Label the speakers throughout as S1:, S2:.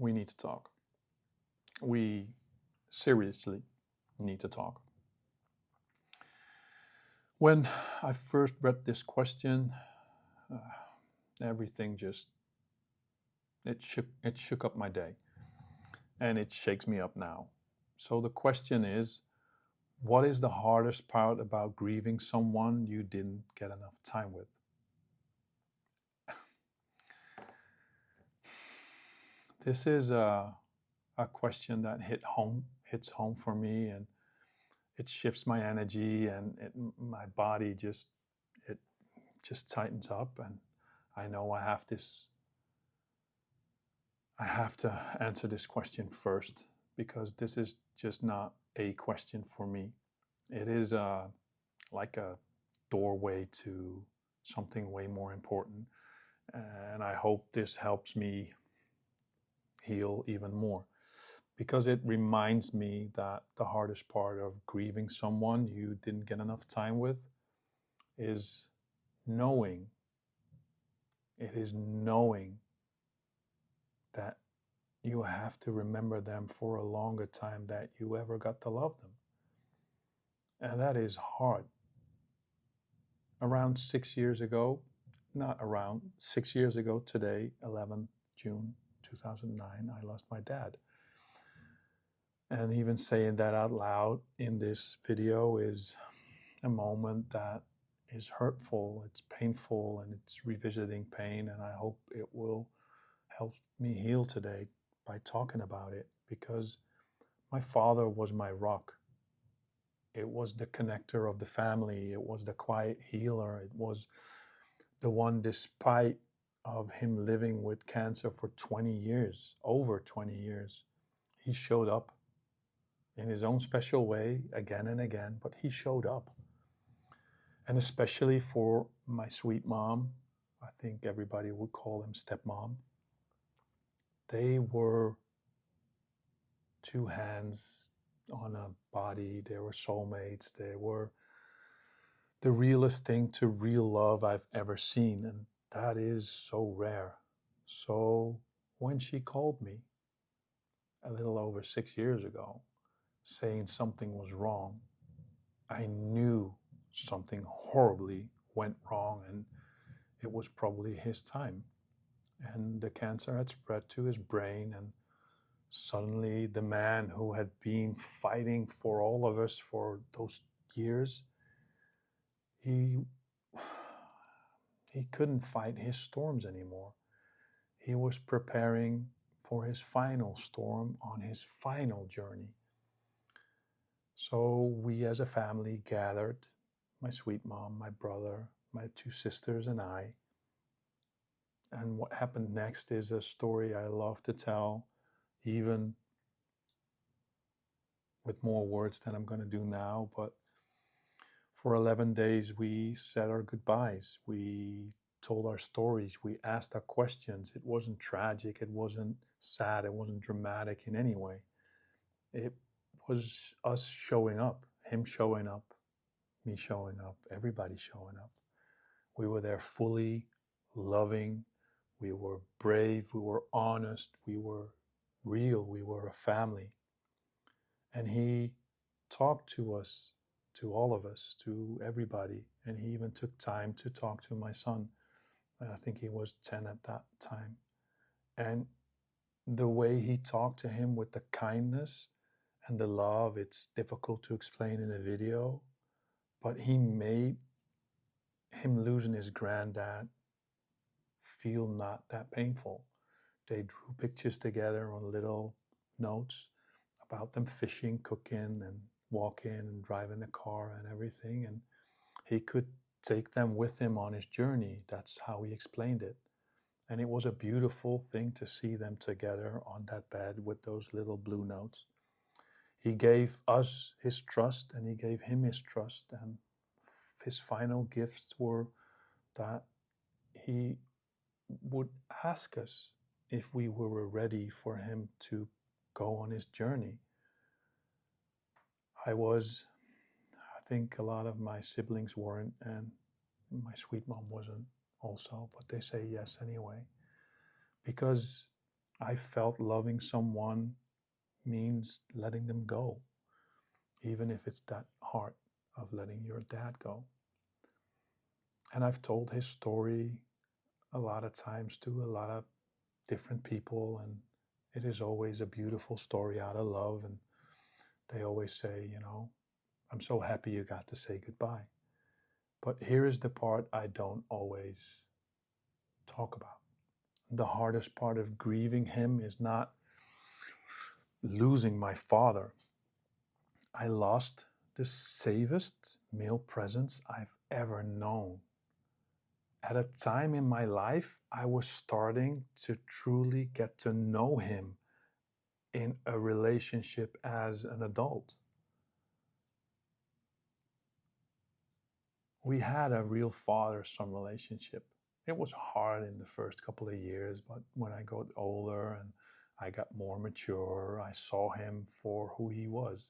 S1: we need to talk. We seriously need to talk. When I first read this question, everything just it shook up my day, and it shakes me up now. So the question is, what is the hardest part about grieving someone you didn't get enough time with? This is a question that hits home for me, and it shifts my energy, and my body just tightens up, and I know I have to answer this question first, because this is just not a question for me. It is like a doorway to something way more important, and I hope this helps me heal even more, because it reminds me that the hardest part of grieving someone you didn't get enough time with is knowing that you have to remember them for a longer time that you ever got to love them. And that is hard. Around 6 years ago, not around, 6 years ago today, 11th June 2009, I lost my dad. And even saying that out loud in this video is a moment that is hurtful, it's painful, and it's revisiting pain. And I hope it will help me heal today by talking about it, because my father was my rock. It was the connector of the family. It was the quiet healer. It was the one, despite of him living with cancer for 20 years, over 20 years, he showed up in his own special way again and again, but he showed up. And especially for my sweet mom, I think everybody would call him stepmom, they were two hands on a body. They were soulmates. They were the realest thing to real love I've ever seen. And that is so rare. So when she called me a little over 6 years ago, saying something was wrong, I knew something horribly went wrong, and it was probably his time. And the cancer had spread to his brain, and suddenly the man who had been fighting for all of us for those years, he couldn't fight his storms anymore. He was preparing for his final storm on his final journey. So we as a family gathered, my sweet mom, my brother, my two sisters, and I. And what happened next is a story I love to tell, even with more words than I'm going to do now. But for 11 days, we said our goodbyes. We told our stories. We asked our questions. It wasn't tragic. It wasn't sad. It wasn't dramatic in any way. It was us showing up, him showing up, me showing up, everybody showing up. We were there fully, loving. We were brave. We were honest. We were real. We were a family. And he talked to us, to all of us, to everybody. And he even took time to talk to my son. And I think he was 10 at that time. And the way he talked to him with the kindness and the love, it's difficult to explain in a video, but he made him losing his granddad feel not that painful. They drew pictures together on little notes about them fishing, cooking, and walking and driving the car and everything. And he could take them with him on his journey. That's how he explained it. And it was a beautiful thing to see them together on that bed with those little blue notes. He gave us his trust, and he gave him his trust. And his final gifts were that he would ask us if we were ready for him to go on his journey. I think a lot of my siblings weren't, and my sweet mom wasn't also, but they say yes anyway. Because I felt loving someone means letting them go, even if it's that hard of letting your dad go. And I've told his story a lot of times to a lot of different people, and it is always a beautiful story out of love. And they always say, I'm so happy you got to say goodbye. But here is the part I don't always talk about. The hardest part of grieving him is not losing my father. I lost the safest male presence I've ever known. At a time in my life, I was starting to truly get to know him in a relationship as an adult. We had a real father-son relationship. It was hard in the first couple of years, but when I got older and I got more mature, I saw him for who he was.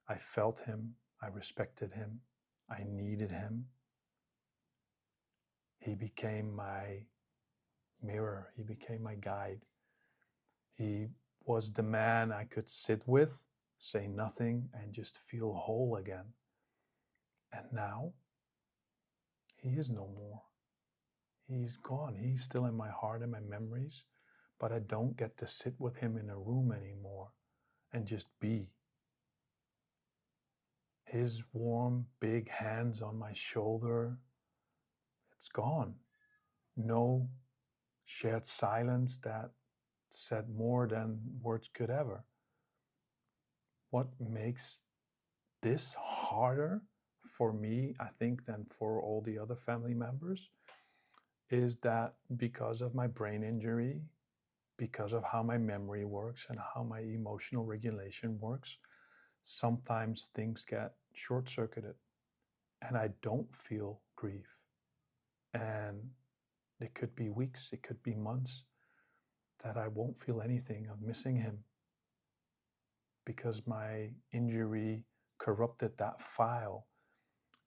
S1: I felt him. I respected him. I needed him. He became my mirror. He became my guide. He was the man I could sit with, say nothing, and just feel whole again. And now, he is no more. He's gone. He's still in my heart and my memories, but I don't get to sit with him in a room anymore and just be. His warm, big hands on my shoulder, it's gone. No shared silence that said more than words could ever. What makes this harder for me, I think, than for all the other family members is that because of my brain injury, because of how my memory works and how my emotional regulation works, sometimes things get short-circuited and I don't feel grief. And it could be weeks, it could be months that I won't feel anything of missing him because my injury corrupted that file.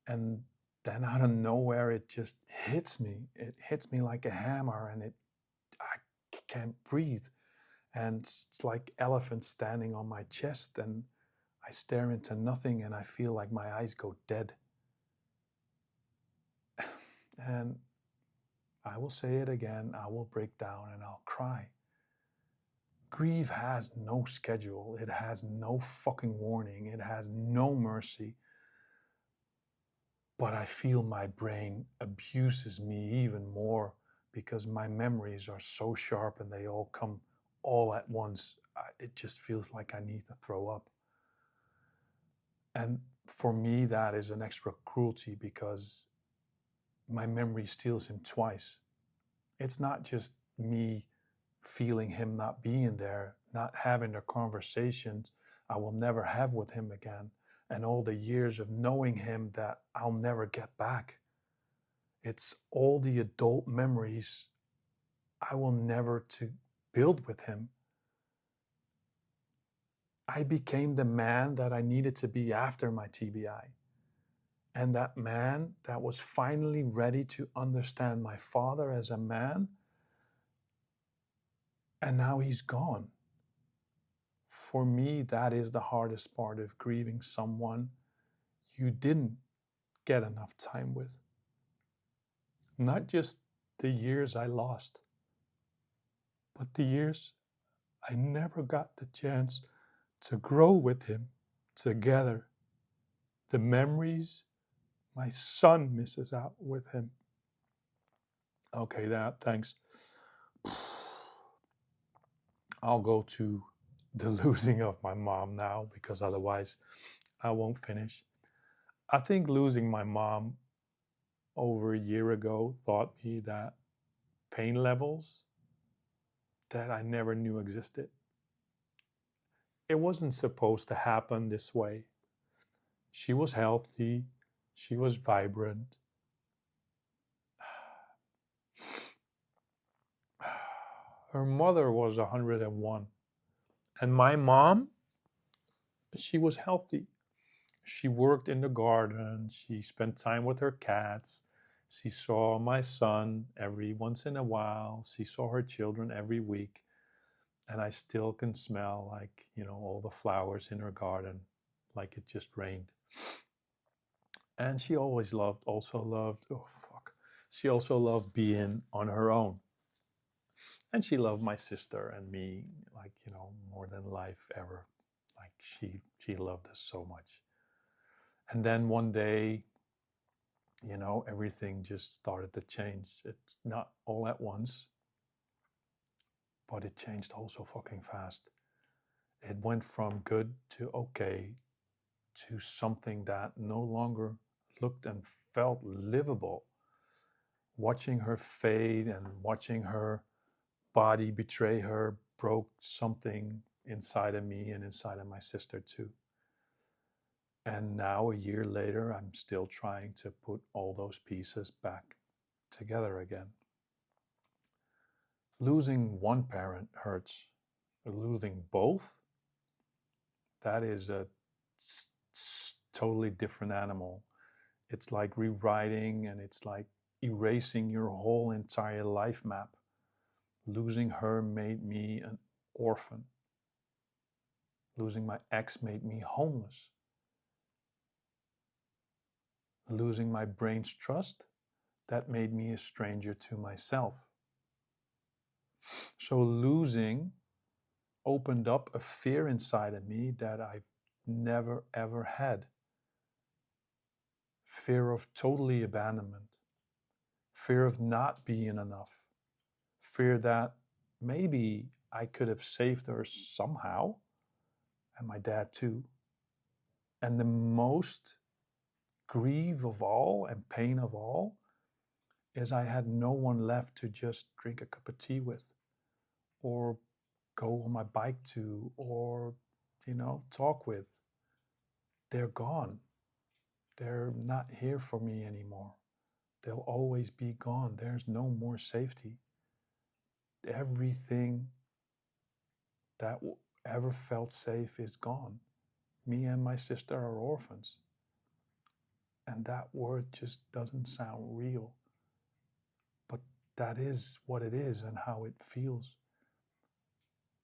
S1: And then out of nowhere, it just hits me. It hits me like a hammer, and I can't breathe. And it's like elephants standing on my chest, and I stare into nothing, and I feel like my eyes go dead. And I will say it again, I will break down and I'll cry. Grief has no schedule. It has no fucking warning. It has no mercy. But I feel my brain abuses me even more because my memories are so sharp and they all come all at once. It just feels like I need to throw up. And for me, that is an extra cruelty because my memory steals him twice. It's not just me feeling him not being there, not having the conversations I will never have with him again, and all the years of knowing him that I'll never get back. It's all the adult memories I will never to build with him. I became the man that I needed to be after my TBI. And that man that was finally ready to understand my father as a man, and now he's gone. For me, that is the hardest part of grieving someone you didn't get enough time with. Not just the years I lost, but the years I never got the chance to grow with him together. The memories my son misses out with him. Okay, thanks. I'll go to the losing of my mom now because otherwise I won't finish. I think losing my mom over a year ago taught me that pain levels that I never knew existed. It wasn't supposed to happen this way. She was healthy. She was vibrant. Her mother was 101. And my mom, she was healthy. She worked in the garden. She spent time with her cats. She saw my son every once in a while. She saw her children every week. And I still can smell, like, all the flowers in her garden, like it just rained. And she always she also loved being on her own. And she loved my sister and me, like, more than life ever. Like, she loved us so much. And then one day, everything just started to change. It's not all at once, but it changed also fucking fast. It went from good to okay to something that no longer looked and felt livable. Watching her fade and watching her body betray her broke something inside of me and inside of my sister too. And now, a year later, I'm still trying to put all those pieces back together again. Losing one parent hurts. Losing both, that is a totally different animal. It's like rewriting, and it's like erasing your whole entire life map. Losing her made me an orphan. Losing my ex made me homeless. Losing my brain's trust, that made me a stranger to myself. So losing opened up a fear inside of me that I've never ever had. Fear of totally abandonment. Fear of not being enough. Fear that maybe I could have saved her somehow, and my dad too. And the most grief of all and pain of all is I had no one left to just drink a cup of tea with, or go on my bike to, or talk with. They're gone. They're not here for me anymore. They'll always be gone. There's no more safety. Everything that ever felt safe is gone. Me and my sister are orphans. And that word just doesn't sound real. But that is what it is and how it feels.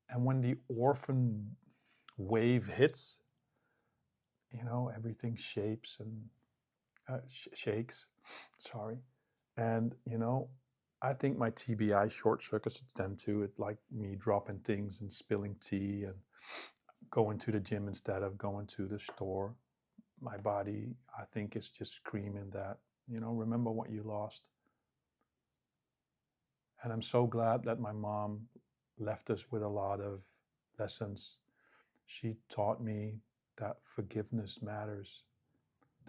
S1: And when the orphan wave hits, everything shapes and shakes. Sorry. And, I think my TBI short circuits them too. It, like me dropping things and spilling tea and going to the gym instead of going to the store. My body, I think, is just screaming that, remember what you lost. And I'm so glad that my mom left us with a lot of lessons. She taught me that forgiveness matters,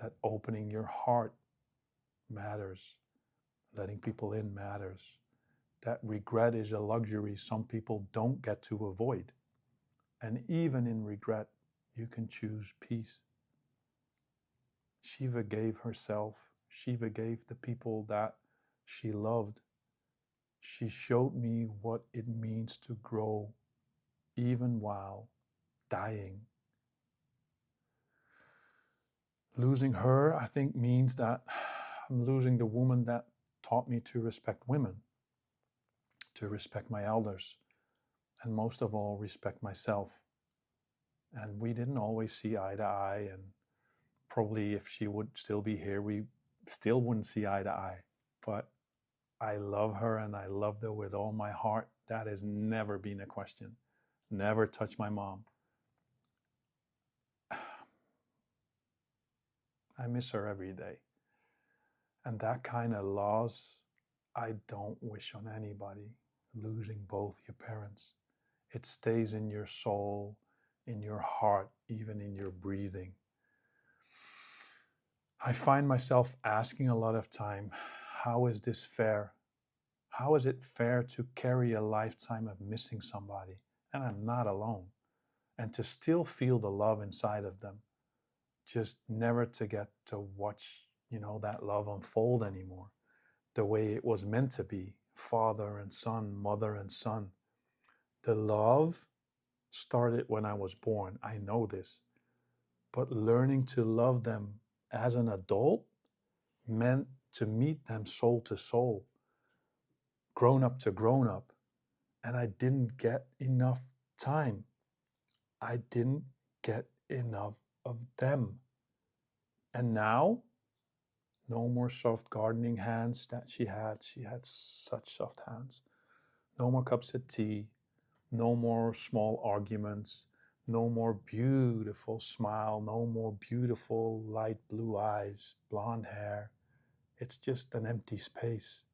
S1: that opening your heart matters, letting people in matters, that regret is a luxury some people don't get to avoid. And even in regret, you can choose peace. Shiva gave herself. Shiva gave the people that she loved. She showed me what it means to grow even while dying. Losing her, I think, means that I'm losing the woman that taught me to respect women, to respect my elders, and most of all, respect myself. And we didn't always see eye to eye, and probably if she would still be here, we still wouldn't see eye to eye. But I love her, and I loved her with all my heart. That has never been a question. Never touched my mom. I miss her every day. And that kind of loss, I don't wish on anybody, losing both your parents. It stays in your soul, in your heart, even in your breathing. I find myself asking a lot of time, how is this fair? How is it fair to carry a lifetime of missing somebody, and I'm not alone, and to still feel the love inside of them, just never to get to watch, that love unfold anymore, the way it was meant to be, father and son, mother and son. The love started when I was born, I know this, but learning to love them as an adult meant to meet them soul to soul, grown up to grown up, and I didn't get enough time. I didn't get enough of them. And now, no more soft gardening hands that she had. She had such soft hands. No more cups of tea. No more small arguments. No more beautiful smile. No more beautiful light blue eyes, blonde hair. It's just an empty space.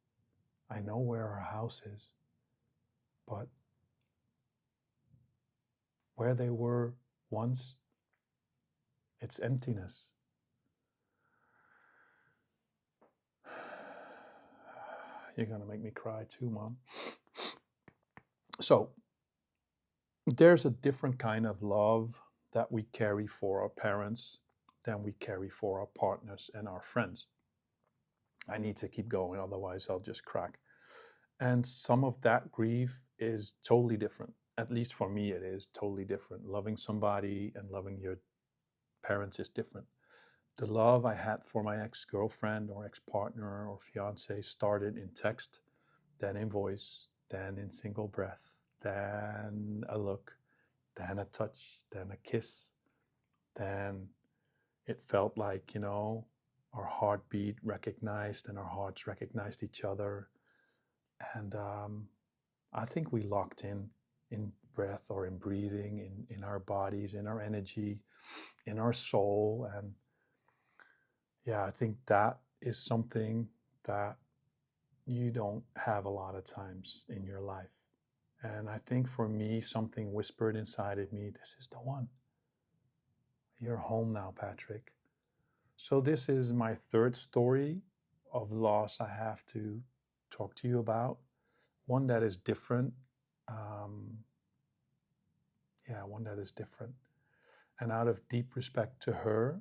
S1: I know where her house is, but where they were once, it's emptiness. You're going to make me cry too, Mom. So, there's a different kind of love that we carry for our parents than we carry for our partners and our friends. I need to keep going, otherwise, I'll just crack. And some of that grief is totally different. At least for me, it is totally different. Loving somebody and loving your parents is different. The love I had for my ex-girlfriend or ex-partner or fiance started in text, then in voice, then in single breath, then a look, then a touch, then a kiss. Then it felt like, our heartbeat recognized and our hearts recognized each other. And I think we locked in breath or in breathing, in our bodies, in our energy, in our soul. And yeah, I think that is something that you don't have a lot of times in your life. And I think for me, something whispered inside of me, this is the one. You're home now, Patrick. So this is my third story of loss I have to talk to you about. One that is different. One that is different. And out of deep respect to her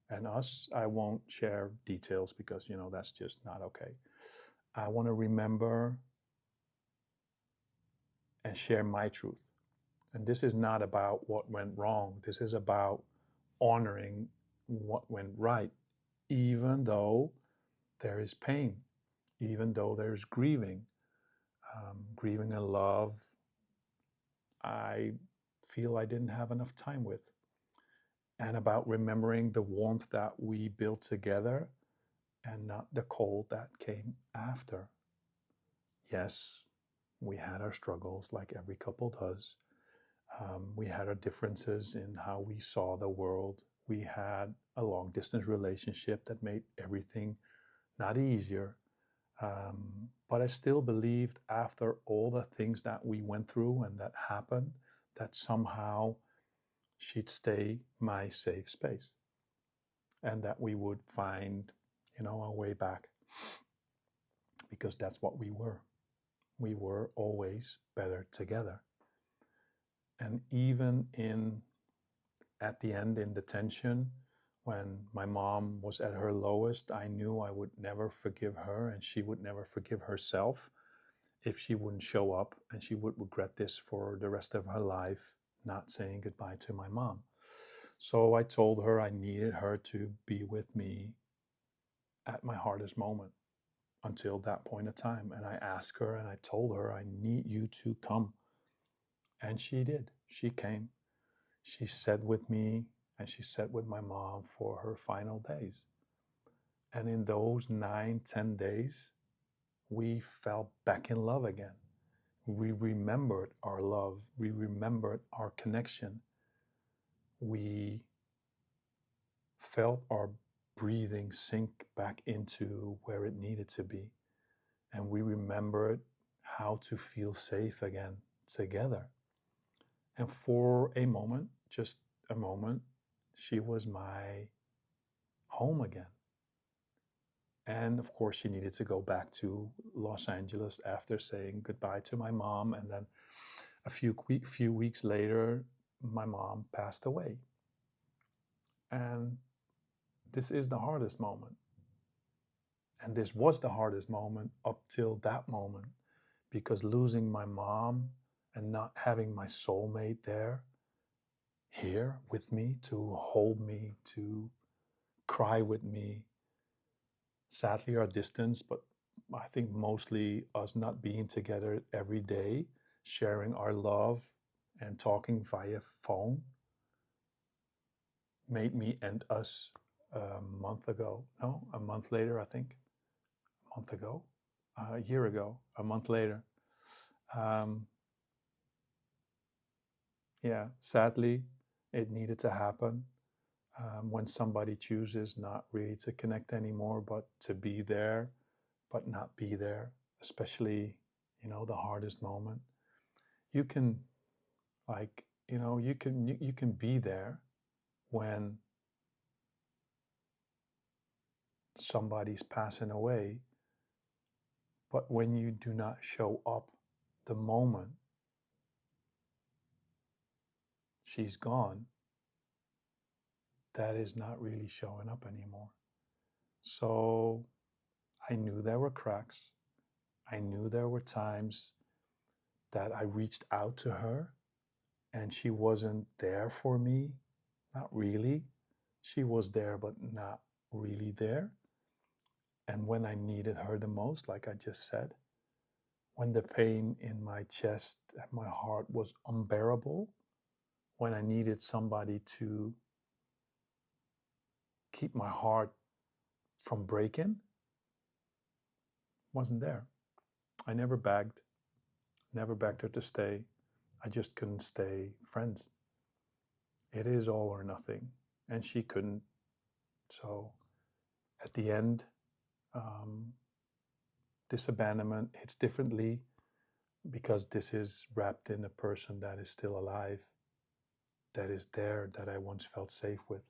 S1: and us, I won't share details because, that's just not okay. I want to remember and share my truth. And this is not about what went wrong. This is about honoring what went right, even though there is pain, even though there's grieving, grieving a love I feel I didn't have enough time with, and about remembering the warmth that we built together and not the cold that came after. Yes, we had our struggles like every couple does. We had our differences in how we saw the world. We had a long distance relationship that made everything not easier. But I still believed after all the things that we went through and that happened, that somehow she'd stay my safe space and that we would find, our way back, because that's what we were. We were always better together. And even at the end, in the tension, when my mom was at her lowest, I knew I would never forgive her and she would never forgive herself if she wouldn't show up, and she would regret this for the rest of her life, not saying goodbye to my mom. So I told her I needed her to be with me at my hardest moment until that point of time. And I asked her and I told her, I need you to come. And she did. She came. She sat with me and she sat with my mom for her final days. And in those 9-10 days, we fell back in love again. We remembered our love. We remembered our connection. We felt our breathing sink back into where it needed to be. And we remembered how to feel safe again together. And for a moment, just a moment, she was my home again. And of course, she needed to go back to Los Angeles after saying goodbye to my mom. And then a few weeks later, my mom passed away. And this is the hardest moment. And this was the hardest moment up till that moment, because losing my mom and not having my soulmate here with me, to hold me, to cry with me. Sadly, our distance, but I think mostly us not being together every day, sharing our love and talking via phone made me and us a month ago. No, a month later, I think. A month ago, a year ago, a month later. Um, yeah, sadly, it needed to happen. When somebody chooses not really to connect anymore, but to be there, but not be there, especially, the hardest moment. You can, like, you can be there when somebody's passing away, but when you do not show up the moment she's gone, that is not really showing up anymore. So I knew there were cracks. I knew there were times that I reached out to her and she wasn't there for me. Not really. She was there, but not really there. And when I needed her the most, like I just said, when the pain in my chest and my heart was unbearable, when I needed somebody to keep my heart from breaking, wasn't there. I never begged her to stay. I just couldn't stay friends. It is all or nothing. And she couldn't. So at the end, this abandonment hits differently because this is wrapped in a person that is still alive, that is there, that I once felt safe with.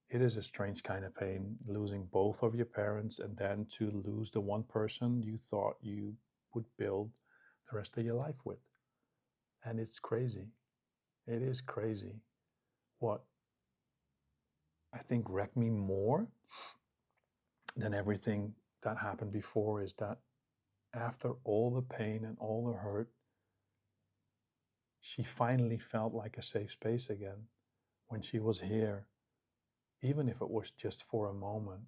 S1: It is a strange kind of pain, losing both of your parents and then to lose the one person you thought you would build the rest of your life with. And it's crazy. It is crazy. What I think wrecked me more than everything that happened before is that after all the pain and all the hurt, she finally felt like a safe space again when she was here, even if it was just for a moment.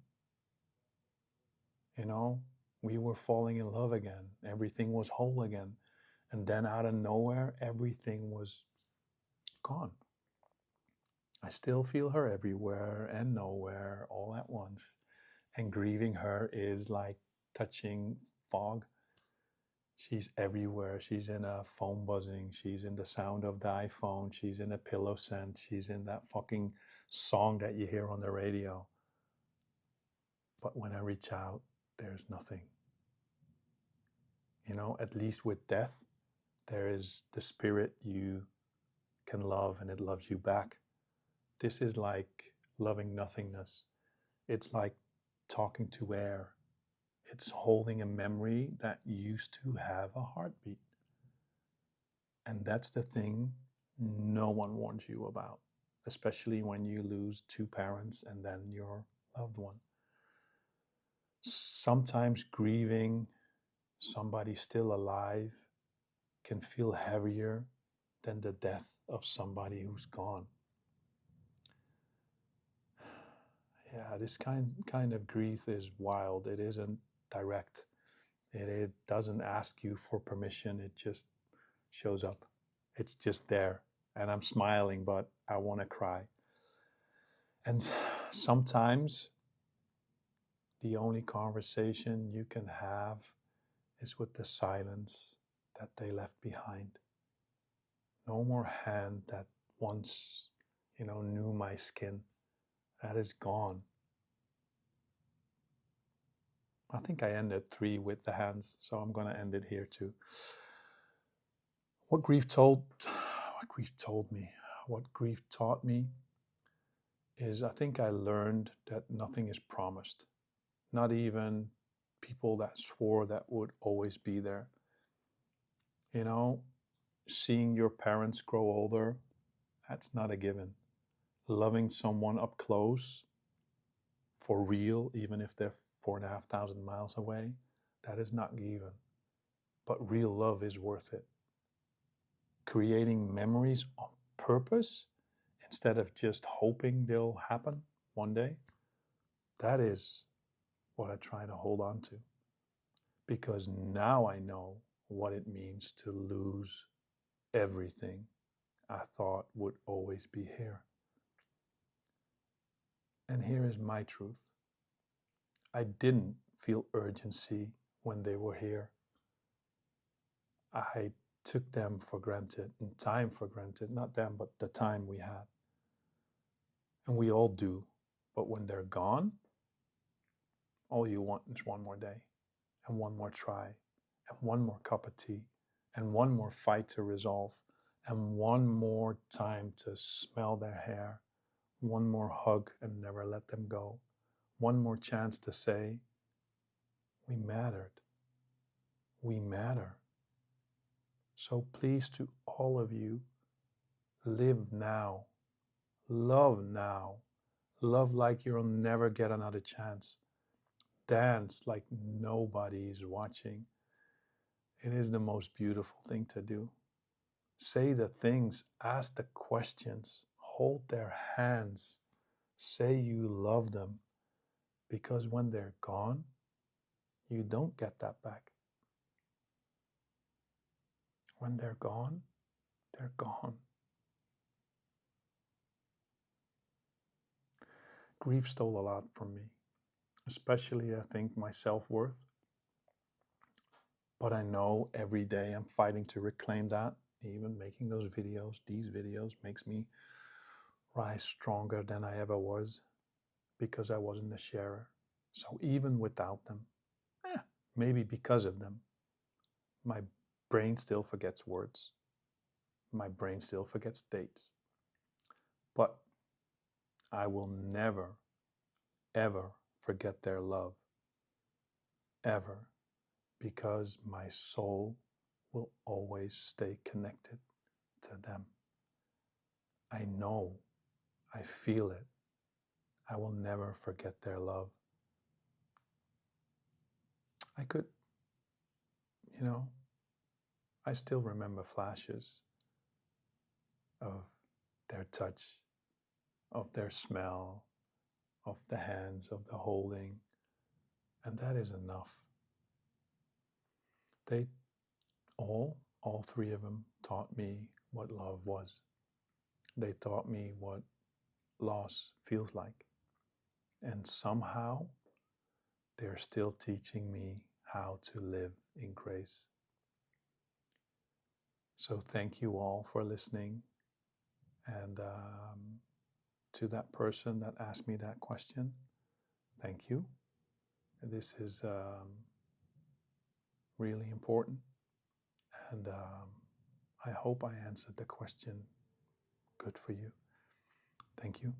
S1: We were falling in love again. Everything was whole again. And then out of nowhere, everything was gone. I still feel her everywhere and nowhere all at once. And grieving her is like touching fog. She's everywhere. She's in a phone buzzing. She's in the sound of the iPhone. She's in a pillow scent. She's in that fucking song that you hear on the radio. But when I reach out, there's nothing. At least with death, there is the spirit you can love and it loves you back. This is like loving nothingness. It's like talking to air. It's holding a memory that used to have a heartbeat. And that's the thing no one warns you about, especially when you lose two parents and then your loved one. Sometimes grieving somebody still alive can feel heavier than the death of somebody who's gone. Yeah, this kind of grief is wild. It isn't direct. It doesn't ask you for permission. It just shows up. It's just there. And I'm smiling, but I want to cry. And sometimes the only conversation you can have is with the silence that they left behind. No more hand that once, knew my skin. That is gone. I think I ended 3 with the hands, so I'm going to end it here too. What grief taught me is I think I learned that nothing is promised. Not even people that swore that would always be there. Seeing your parents grow older, that's not a given. Loving someone up close, for real, even if they're 4,500 miles away, that is not given. But real love is worth it. Creating memories on purpose instead of just hoping they'll happen one day, that is what I try to hold on to. because now I know what it means to lose everything I thought would always be here. And here is my truth. I didn't feel urgency when they were here. I took them for granted and time for granted. Not them, but the time we had. And we all do. But when they're gone, all you want is one more day, and one more try, and one more cup of tea, and one more fight to resolve, and one more time to smell their hair, one more hug and never let them go, one more chance to say, we mattered. We matter. So please, to all of you, live now, love now, love like you'll never get another chance, dance like nobody's watching. It is the most beautiful thing to do. Say the things, ask the questions, hold their hands, say you love them, because when they're gone, you don't get that back. When they're gone, they're gone. Grief stole a lot from me, especially, I think, my self-worth. But I know every day I'm fighting to reclaim that. Even making those videos, these videos, makes me rise stronger than I ever was, because I wasn't a sharer. So even without them, maybe because of them, my brain still forgets words. My brain still forgets dates. But I will never, ever forget their love. Ever. Because my soul will always stay connected to them. I know, I feel it. I will never forget their love. I could, I still remember flashes of their touch, of their smell, of the hands, of the holding, and that is enough. They all three of them taught me what love was. They taught me what loss feels like. And somehow, they're still teaching me how to live in grace. So thank you all for listening. And to that person that asked me that question, thank you. This is really important. And I hope I answered the question good for you. Thank you.